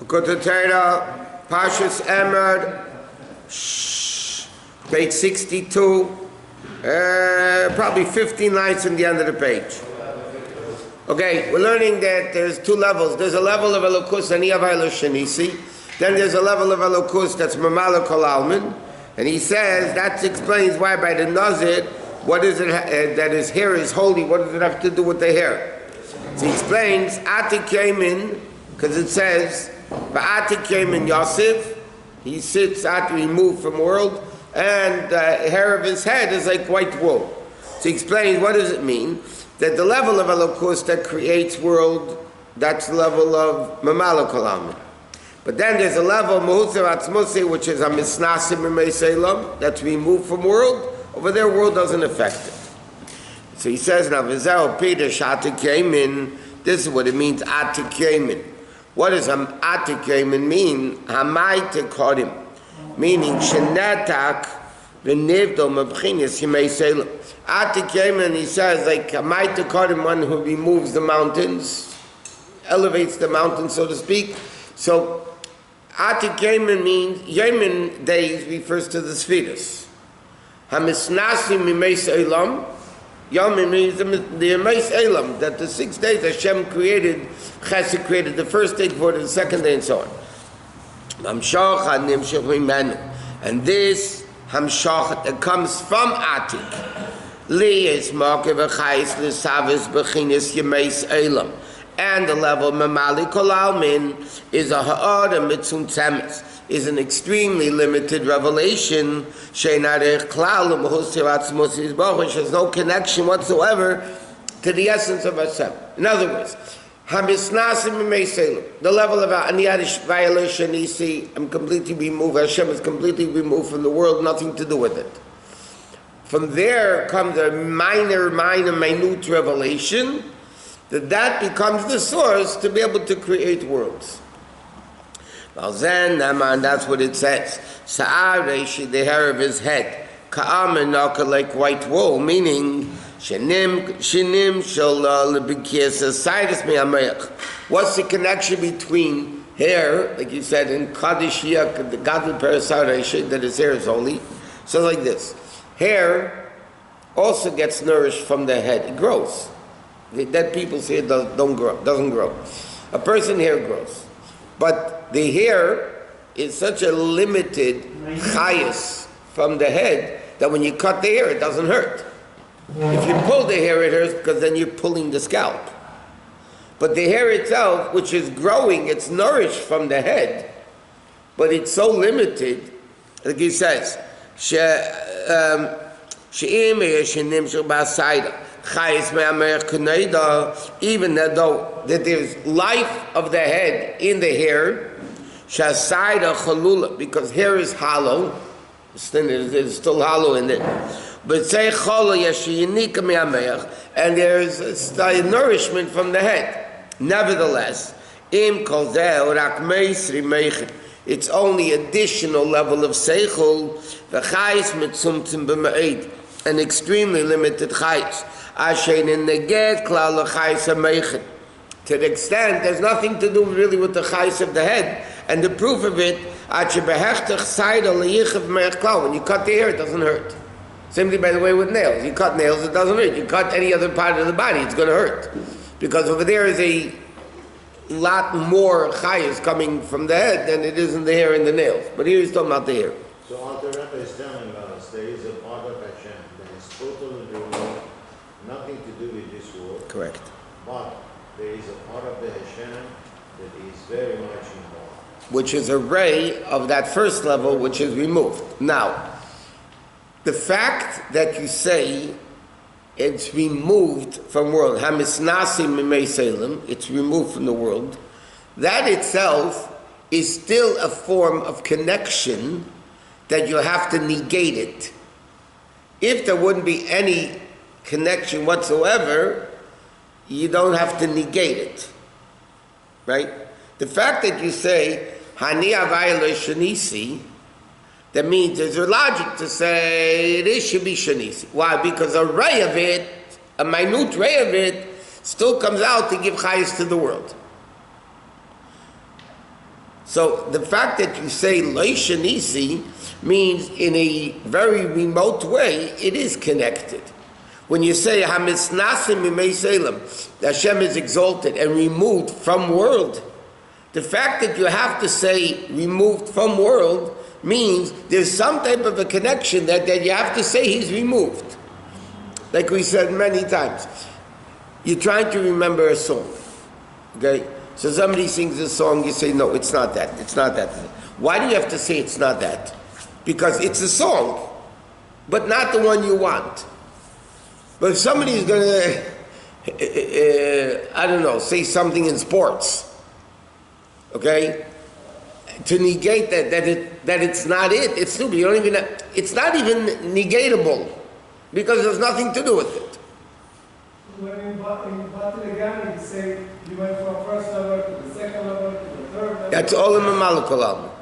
Likkutei Torah, Parshat Emor, page 62, probably 15 lines from the end of the page. Okay, we're learning that there's two levels. There's a level of Elokus and Shenisi. Then there's a level of Elokus that's Maamar Kol Almin. And he says that explains why by the Nazir, what is it that his hair is holy? What does it have to do with the hair? So he explains, Atik came in, because it says, Atik came in Yosef. He sits after he moved from world, and the hair of his head is like white wool. So he explains, what does it mean? That the level of Elokus that creates world, that's the level of Maamar Kol Almin. But then there's a level of Mahutzer Atzmusi, which is a Misnasim Meselam, that's removed from world. Over there, world doesn't affect it. So he says now, V'zeh Peter Shatik came in. This is what it means, Atik came in. What does Atik came in mean? Hamai Tekodim, meaning Shenetak v'nivdo mabchinis Meselam. Atik came in, he says, like Hamai Tekodim, one who removes the mountains, elevates the mountains, so to speak. So Atik Yemen means, Yemen days refers to the Sfiras. HaMisnasim Mimeis Elam, Yemen means the Mimeis Elam, that the 6 days Hashem created, Chesed created the first day for the second day and so on. Hamshach HaNimshach Mimenu. And this Hamshach that comes from Atik. Li is Markev HaChais L'Savis Bechinis Yemeis Elam. And the level of Maamar Kol Almin is a ha'ara mitzum tzemes, is an extremely limited revelation, which has no connection whatsoever to the essence of Hashem. In other words, the level of Shenisi, I'm completely removed, Hashem is completely removed from the world, nothing to do with it. From there comes a minute revelation, that becomes the source to be able to create worlds. Well, then, that's what it says. Sa'areshi, the hair of his head, ka'amenaka, like white wool, meaning, shinim shalal b'kiyas asidus me'ameach. What's the connection between hair, like you said, in Kadishiyah, the godly parasareshi, that his hair is holy? So like this. Hair also gets nourished from the head. It grows. The dead people's hair doesn't grow. A person's hair grows. But the hair is such a limited chayas from the head that when you cut the hair, it doesn't hurt. If you pull the hair, it hurts because then you're pulling the scalp. But the hair itself, which is growing, it's nourished from the head, but it's so limited, like he says, even though that there's life of the head in the hair, because hair is hollow, it's still hollow in it. But say and there's a nourishment from the head. Nevertheless, it's only additional level of seichel, an extremely limited chayis. To the extent there's nothing to do really with the chayis of the head, and the proof of it, when you cut the hair, it doesn't hurt. Simply by the way with nails, you cut nails, it doesn't hurt. You cut any other part of the body, it's going to hurt, because over there is a lot more chayis coming from the head than it is in the hair and the nails. But here he's talking about the hair. So our Torah is telling us there is a part of Hashem that is totally removed, nothing to do with this world. Correct. But there is a part of the Hashem that is very much involved. Which is a ray of that first level, which is removed. Now, the fact that you say it's removed from world, Hamisnasim Meselam, it's removed from the world, that itself is still a form of connection that you have to negate it. If there wouldn't be any connection whatsoever, you don't have to negate it. Right? The fact that you say, Hani Avayla Shanisi, that means there's a logic to say it should be Shanisi. Why? Because a ray of it, a minute ray of it, still comes out to give chayes to the world. So the fact that you say Lo Shenisi means in a very remote way, it is connected. When you say Hamisnasim Mimei Selim, Hashem is exalted and removed from world, the fact that you have to say removed from world means there's some type of a connection that you have to say he's removed. Like we said many times. You're trying to remember a song. Okay? So somebody sings a song, you say, no, it's not that. It's not that. Why do you have to say it's not that? Because it's a song, but not the one you want. But if somebody is going to, I don't know, say something in sports, okay, to negate that it's not it, it's stupid. You don't even. It's not even negatable because there's nothing to do with it. When in Batil again, you say you went from first level to the second level to the third level. That's all in the Malakalam.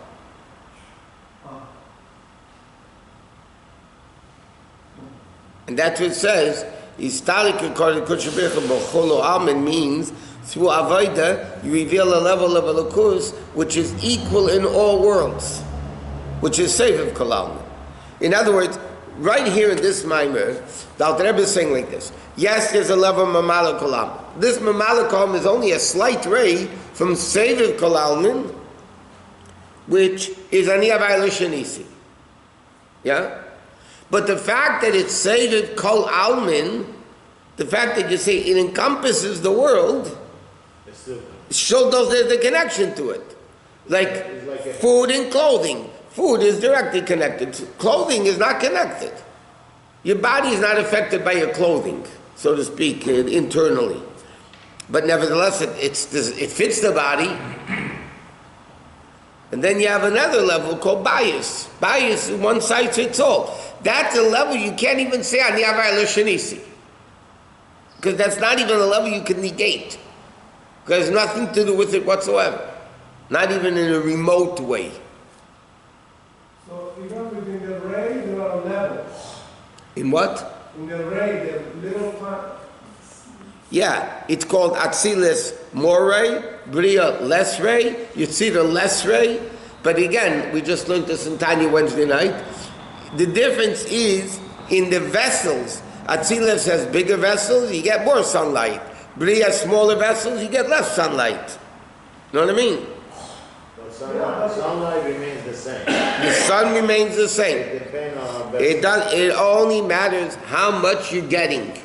And that's what it says. Istalik according to Kutshabicha Alman means through Avodah you reveal a level of Elokus which is equal in all worlds, which is Seif of Kol. In other words, right here in this Maamar, the Alter Rebbe is saying like this. Yes, there's a level of Mamala Kolam. This Mamala Kolam is only a slight ray from Seif of Kol Alman, which is Ani Avai Lo Shenisi. Yeah? But the fact that it's Seif Kol Alman, the fact that you say it encompasses the world, shows there's a connection to it. Like food and clothing. Food is directly connected. Clothing is not connected. Your body is not affected by your clothing, so to speak, internally. But nevertheless, it fits the body. And then you have another level called bias. Bias is one size fits all. That's a level you can't even say Ani Avai Lo Shenisi. Because that's not even a level you can negate. Because there's nothing to do with it whatsoever. Not even in a remote way. So even within the ray, there are levels. In what? In the ray, the little part. Yeah, it's called Atsilis more ray, Bria less ray, Yitzira less ray. But again, we just learned this in Tanya Wednesday night. The difference is in the vessels. Atsilis has bigger vessels, you get more sunlight. Bria has smaller vessels, you get less sunlight. You know what I mean? Sunlight remains the same. The sun remains the same. It only matters how much you're getting. Right.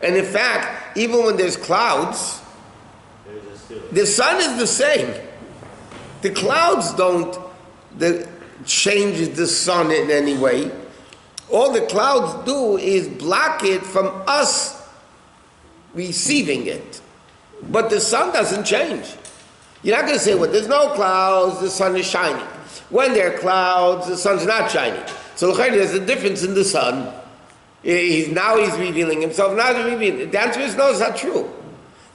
And in fact, even when there's clouds, the sun is the same. The clouds don't change the sun in any way. All the clouds do is block it from us receiving it. But the sun doesn't change. You're not going to say, well, there's no clouds, the sun is shining. When there are clouds, the sun's not shining. So there's a difference in the sun. Now he's revealing himself, now he's revealing. The answer is no, it's not true.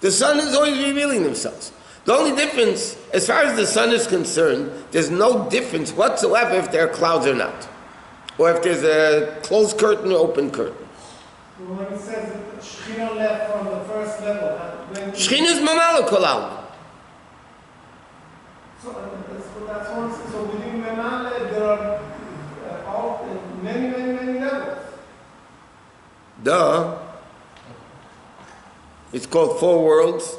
The sun is always revealing themselves. The only difference, as far as the sun is concerned, there's no difference whatsoever if there are clouds or not. Or if there's a closed curtain or open curtain. When it says that Shekhinah left from the first level, Shekhinah is Mamala Kolam. So that's one. So within Mamala, there are many levels. Duh. It's called four worlds.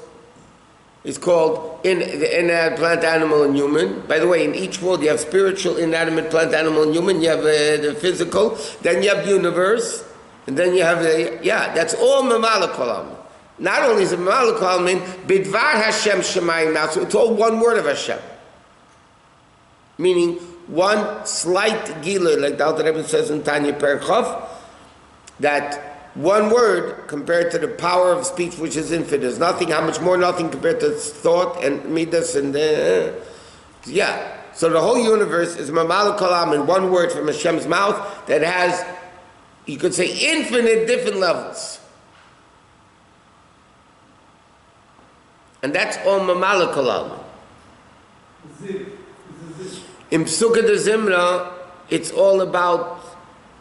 It's called inanimate, plant, animal, and human. By the way, in each world you have spiritual, inanimate, plant, animal, and human. You have the physical. Then you have the universe. And then you have that's all Mamala Kolam. Not only is it Mamala Kolam, Bidvar Hashem Shemayim now. So it's all one word of Hashem. Meaning one slight gila, like the Alter Rebbe says in Tanya Perchov, that one word compared to the power of speech which is infinite. There's nothing, how much more nothing compared to thought and midas and So the whole universe is Mamala Kolam in one word from Hashem's mouth that has, you could say, infinite different levels. And that's all Mamala Kolam. In Psukkah de Zimra, it's all about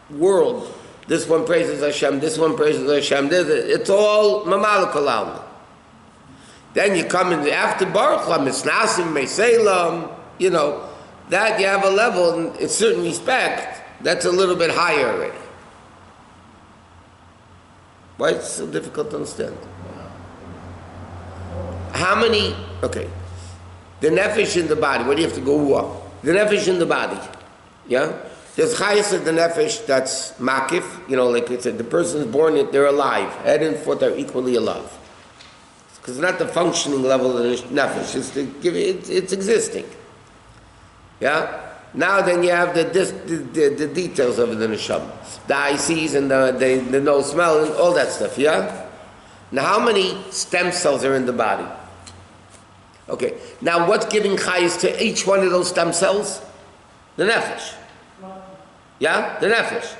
world. This one praises Hashem, this one praises Hashem. It's all Mamala Kolam. Then you come in after Baruch Lam, Misnasim, Meselam, you know, that you have a level in a certain respect that's a little bit higher already. Why is it so difficult to understand? How many, okay, the nefesh in the body, what do you have to go up? The nefesh in the body, yeah? There's chayes of the nefesh that's makif, you know, like I said, the person is born, they're alive, head and foot are equally alive. Because it's not the functioning level of the nefesh, it's, it's existing. Yeah? Now then you have the details of the neshama. The ICs and the no smell and all that stuff, yeah? Now how many stem cells are in the body? Okay, now what's giving chayes to each one of those stem cells? The nefesh. Yeah? The nefesh.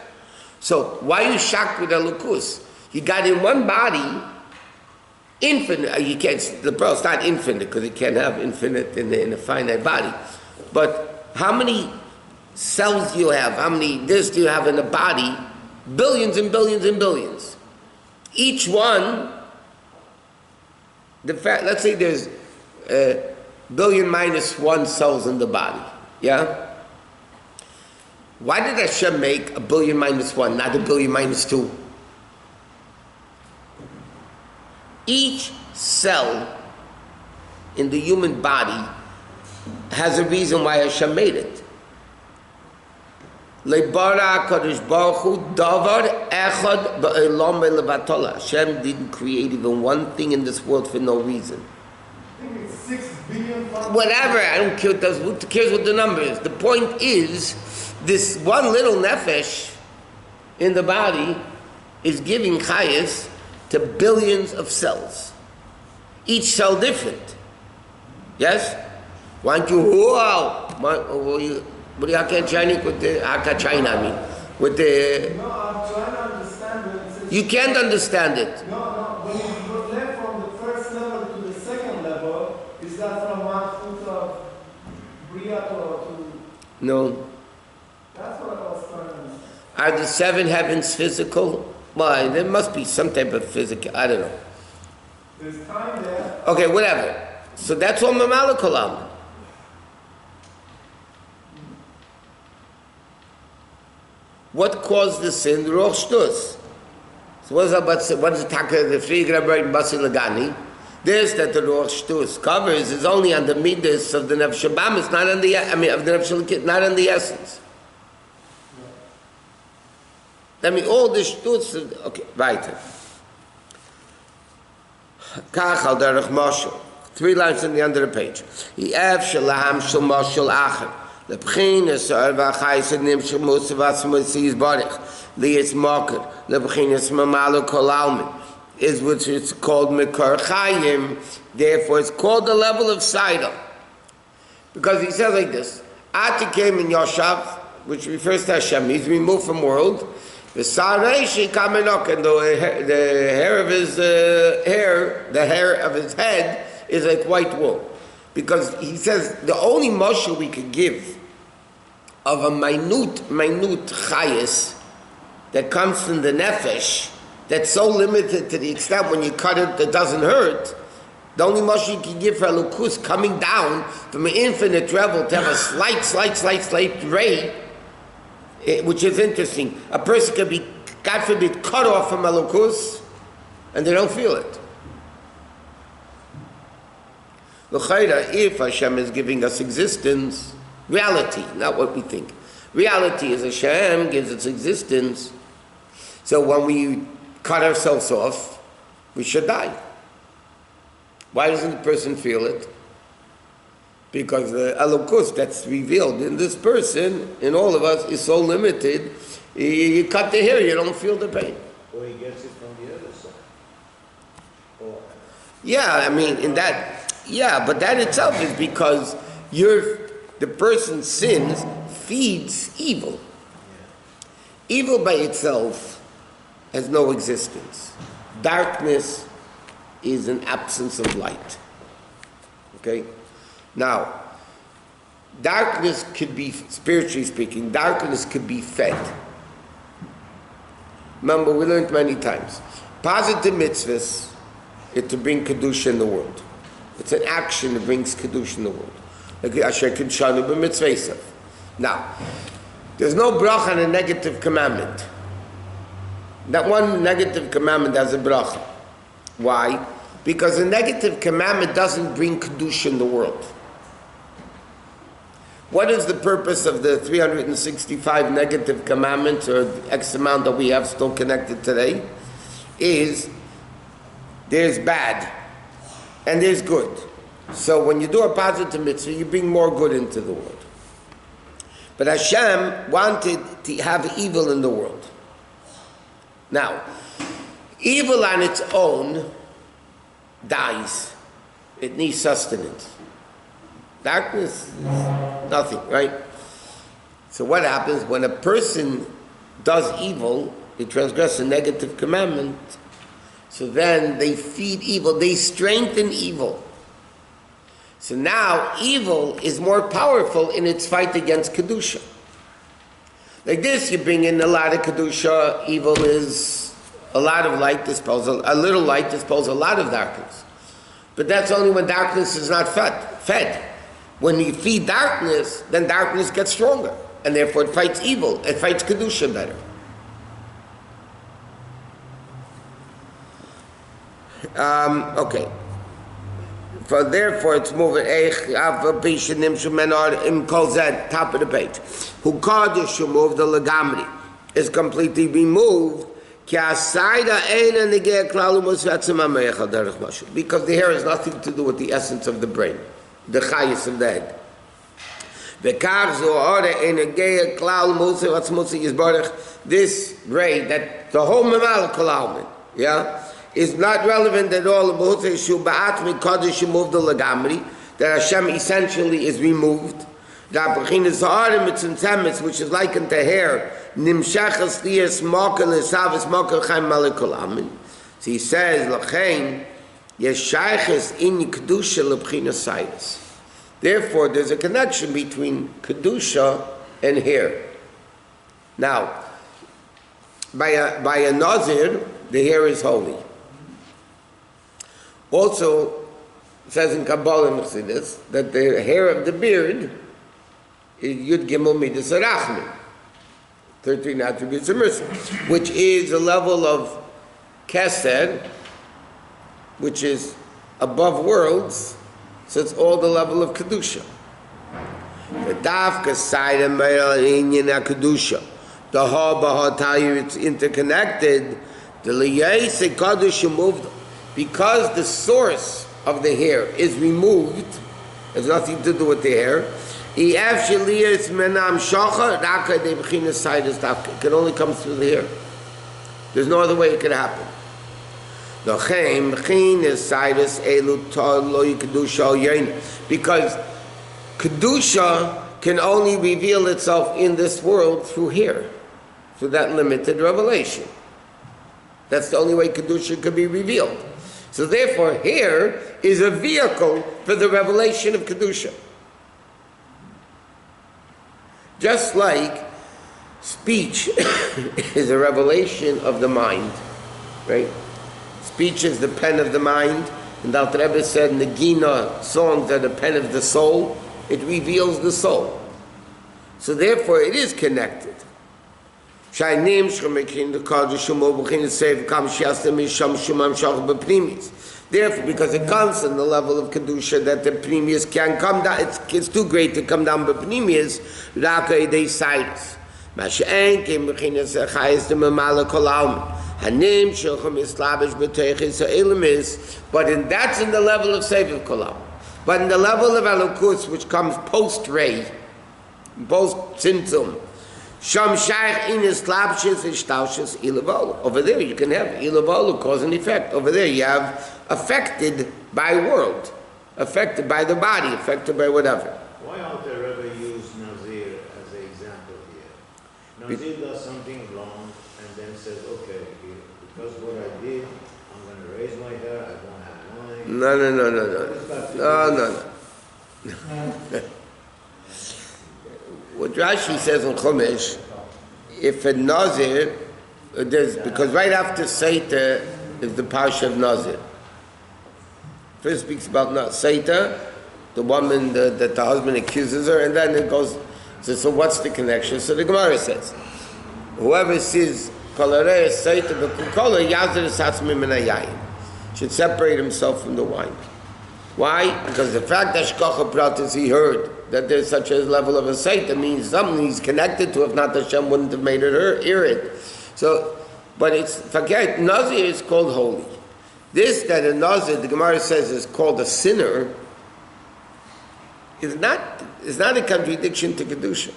So why are you shocked with the lukus? You got in one body infinite, you can't, the pearl is not infinite because you can't have infinite in a finite body. But how many cells do you have? How many this do you have in the body? Billions and billions and billions. Each one, let's say there's a billion minus one cells in the body. Yeah? Why did Hashem make a billion minus one, not a billion minus two? Each cell in the human body has a reason why Hashem made it. Hashem didn't create even one thing in this world for no reason. I think it's 6 billion. Whatever, I don't care. Who cares what the number is? The point is, this one little nefesh in the body is giving chayes to billions of cells. Each cell different. Yes? Why don't you, wow, what do you, how can China with the, how can China, I mean, with the... No, I'm trying to understand what it says. You can't understand it. No, when you go left from the first level to the second level, is that from 1 foot of Bria to... No. That's what I was trying to understand. Are the 7 heavens physical? Well, there must be some type of physical, I don't know. There's time there. Okay, whatever. So that's all Maamar Kolam. What caused the sin? The Ruach Shtus. So what is the Taka, the Free Rabbi in Basi Lagani? This that the Ruach Shtus covers is only on the midas of the Nefesh Habamis, not on the, I mean, of the Nefesh Likkutei, not on the essence. I mean, all the Shtus, okay, weiter. Kach al derech Moshel. 3 lines in the end of the page. Ye'ev shalam shel Moshel acher. Lebchinas v'achayis nimshel musav atzmoisiz barich. Li'etz moker. Lebchinas mamalu kol almin. Is which is called Mekar Chayim. Therefore, it's called the level of Sidon. Because he says like this. Ati came in Yosef, which refers to Hashem. He's removed from world. The Sareshi Kamenok, and the hair of his hair, the hair of his head is like white wool. Because he says the only moshel we could give of a minute chayis that comes from the nefesh, that's so limited to the extent when you cut it, it doesn't hurt. The only moshel you can give for a lukus coming down from an infinite level to have a slight ray, which is interesting. A person can be, God forbid, cut off from a lukus, and they don't feel it. L'chayra, if Hashem is giving us existence, reality, not what we think. Reality is Hashem gives us existence. So when we cut ourselves off, we should die. Why doesn't the person feel it? Because the elokus that's revealed in this person, in all of us, is so limited. You cut the hair, you don't feel the pain. Or he gets it from the other side. Or Yeah, I mean, in that, yeah, but that itself is because the person's sins feeds evil. Evil by itself has no existence. Darkness is an absence of light. Okay? Now, darkness could be, spiritually speaking, darkness could be fed. Remember, we learned many times. Positive mitzvahs is to bring Kedusha in the world. It's an action that brings Kedusha in the world. Like Asher Kidshanu b'mitzvaysav. Now, there's no bracha in a negative commandment. That one negative commandment has a bracha. Why? Because a negative commandment doesn't bring Kedusha in the world. What is the purpose of the 365 negative commandments, or the X amount that we have still connected today? Is there's bad and there's good. So when you do a positive mitzvah, you bring more good into the world. But Hashem wanted to have evil in the world. Now, evil on its own dies. It needs sustenance. Darkness is nothing, right? So what happens when a person does evil, they transgress a negative commandment, so then they feed evil, they strengthen evil. So now evil is more powerful in its fight against Kedusha. Like this, you bring in a lot of Kedusha, evil is a lot of light dispels, a little light dispels a lot of darkness. But that's only when darkness is not fed. When you feed darkness, then darkness gets stronger, and therefore it fights evil, it fights Kedusha better. Okay. Therefore, it's moving. Top of the page. Who Kaddish removed the legamri is completely removed. Because the hair has nothing to do with the essence of the brain, the chayis of the head. This brain, that the whole mamal kol, yeah, is not relevant at all. That Hashem essentially is removed. Which is likened to hair. So he says, therefore, there's a connection between Kedusha and hair. Now, by a Nazir, the hair is holy. Also, it says in Kabbalah and Chassidus that the hair of the beard is Yud Gimel Midas Arachmin, 13 attributes of mercy, which is a level of Kesed, which is above worlds, so it's all the level of Kedusha. The Dafka side of Inyan Kedusha, the Ha it's interconnected. The Liyase Kedusha moved because the source of the hair is removed. Has nothing to do with the hair. It can only come through the hair. There's no other way it could happen. Because Kedusha can only reveal itself in this world through hair, through that limited revelation. That's the only way Kedusha could be revealed. So therefore, hair is a vehicle for the revelation of Kedusha. Just like speech is a revelation of the mind, right? Speech is the pen of the mind, and the Alter Rebbe said, Negina, songs are the pen of the soul. It reveals the soul. So therefore, it is connected. Therefore, because it comes in the level of Kedusha that the Pnimius can come down, it's too great to come down, but Pnimius, but that's in the level of Seviv Kolam. But in the level of Elokus, which comes post-Rei, post-Tzimtzum, Sham Shaykh Inis Lapshis Ishtalshis Ilavolu. Over there you can have Ilavolu, cause and effect. Over there you have affected by world, affected by the body, affected by whatever. Why Alter Rebbe use Nazir as an example here? Nazir does something wrong and then says, okay, because what I did, I'm going to raise my hair, I won't have mine. No. What Rashi says in Chumash, if a Nazir, because right after Seita is the Parsha of Nazir. First speaks about Saita, the woman that the husband accuses her, and then it goes, so what's the connection? So the Gemara says, whoever sees Kolarei Saita B'Kukola Yazir Satzmi Min HaYayin should separate himself from the wine. Why? Because the fact that Shkocha Pratis, he heard that there's such a level of a Saita means something he's connected to, if not Hashem wouldn't have made it hear it. So, but it's, forget, Nazir is called holy. This that a Nazir, the Gemara says, is called a sinner, is not a contradiction to Kedusha.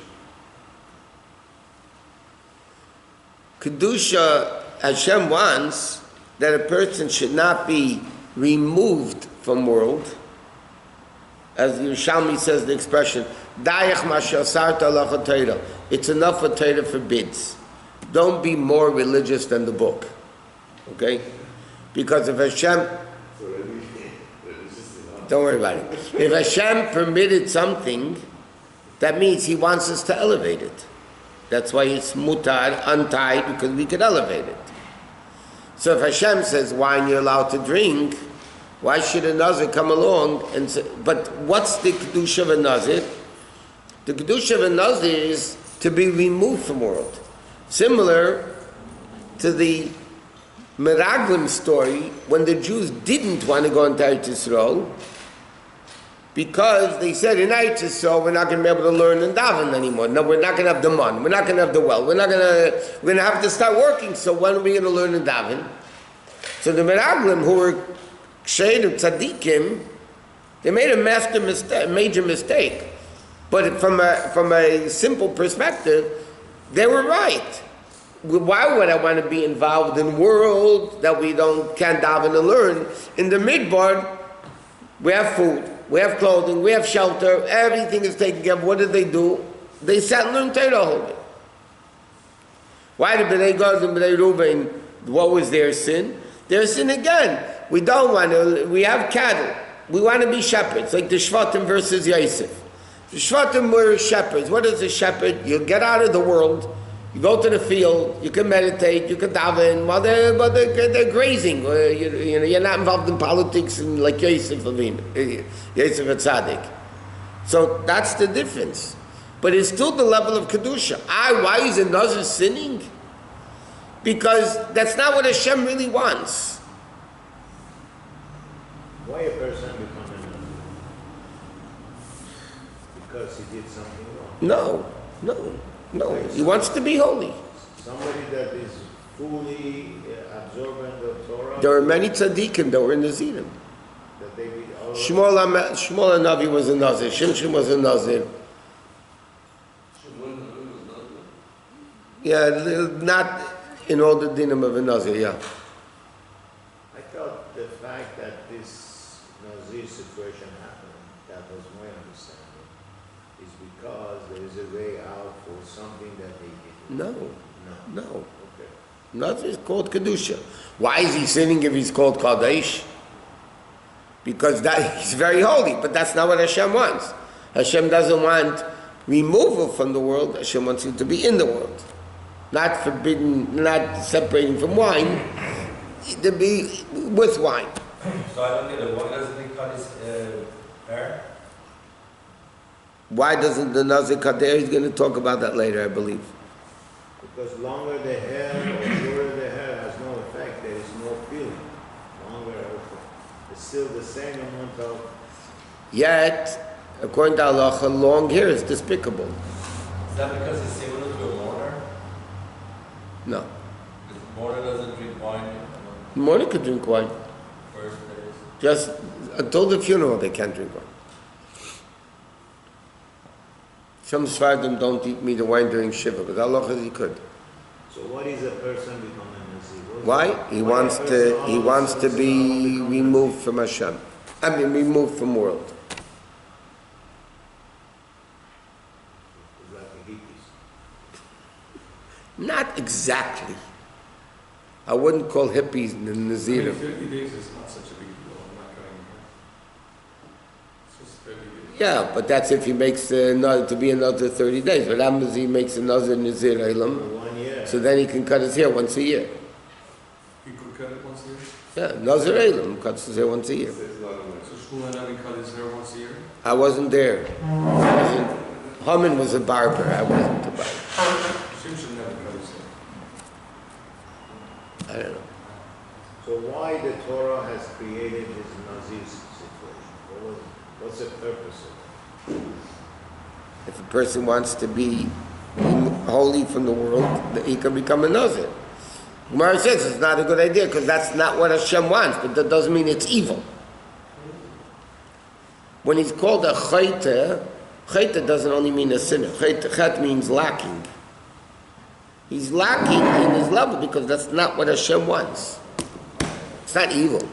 Kedusha, Hashem wants that a person should not be removed from world. As Yerushalmi says the expression, Dayach mashasarta alacha Torah. It's enough what Torah forbids. Don't be more religious than the book. Okay? Because if Hashem, don't worry about it. If Hashem permitted something, that means He wants us to elevate it. That's why it's mutar, untied, because we could elevate it. So if Hashem says wine you're allowed to drink, why should a Nazir come along and say, but what's the Kedusha of a Nazir? The Kedusha of a Nazir is to be removed from world. Similar to the Meraglim story, when the Jews didn't want to go into Eretz Yisrael, because they said in Eretz Yisrael we're not going to be able to learn and daven anymore. No, we're not going to have the money. We're not going to have the well. We're going to have to start working. So when are we going to learn and daven? So the Meraglim, who were Kshedim Tzadikim, they made a major mistake. But from a simple perspective, they were right. Why would I want to be involved in a world that we can't daven and learn? In the Midbar, we have food, we have clothing, we have shelter, everything is taken care of. What did they do? They sat and learned Torah all day. Why did B'nai Gad and B'nai Reuben, what was their sin? Their sin again. We have cattle. We want to be shepherds, like the Shvatim versus Yosef. The Shvatim were shepherds. What is a shepherd? You get out of the world, you go to the field, you can meditate, you can daven, while they're grazing. You're not involved in politics like Yosef Tzaddik. So that's the difference. But it's still the level of Kedusha. Why is a Nazir sinning? Because that's not what Hashem really wants. Why a person become a Nazir? Because he did something wrong? No. He wants to be holy. Somebody that is fully absorbent of Torah. There are many tzaddikim that were in the Zidim. Shmuel HaNavi was a Nazir. Shimshon was a Nazir. Yeah, not in all the dinim of a Nazir, yeah. I thought the fact that this Nazir situation happened, that was my understanding, is because there is a way out for something that they did. No. Okay. Nazir is called Kedusha. Why is he sinning if he's called Kadesh? Because he's very holy, but that's not what Hashem wants. Hashem doesn't want removal from the world. Hashem wants you to be in the world. Not forbidden, not separating from wine, to be with wine. So I don't get it. Why doesn't he cut his hair? Why doesn't the Nazir cut their hair? He's going to talk about that later, I believe. Because longer the hair or shorter the hair has no effect. There is no feeling. Longer, it's still the same amount of... Yet, according to Allah, long hair is despicable. Is that because it's similar to a mourner? No. The mourner doesn't drink wine? Mourner could drink wine. First days. Just until the funeral they can't drink wine. Some Sfardim don't eat meat or wine during Shiva, but Allah says he could. So what is a person becoming a Nazir? Why? He wants to be removed from Hashem. Removed from world. Like the hippies. Not exactly. I wouldn't call hippies the Nazirim. 50 days is not such a big deal. I'm not cutting hair. It's just 30 days. Yeah, but that's if he makes to be another 30 days. But happens he makes another Nazir Elam, 1 year. so then he can cut his hair once a year. He could cut it once a year? Yeah, Nazir Elam cuts his hair once a year. There's a lot of shul and having cut his hair once a year? I wasn't there. Haman was a barber. I wasn't a barber. Shim should never cut his hair. I don't know. So why the Torah has created this Nazir situation? What's the purpose of it? If a person wants to be holy from the world, he can become a Nazir. Gemara says it's not a good idea because that's not what Hashem wants, but that doesn't mean it's evil. When he's called a chayte, chayte doesn't only mean a sinner. Chet means lacking. He's lacking in his level because that's not what Hashem wants. It's not evil.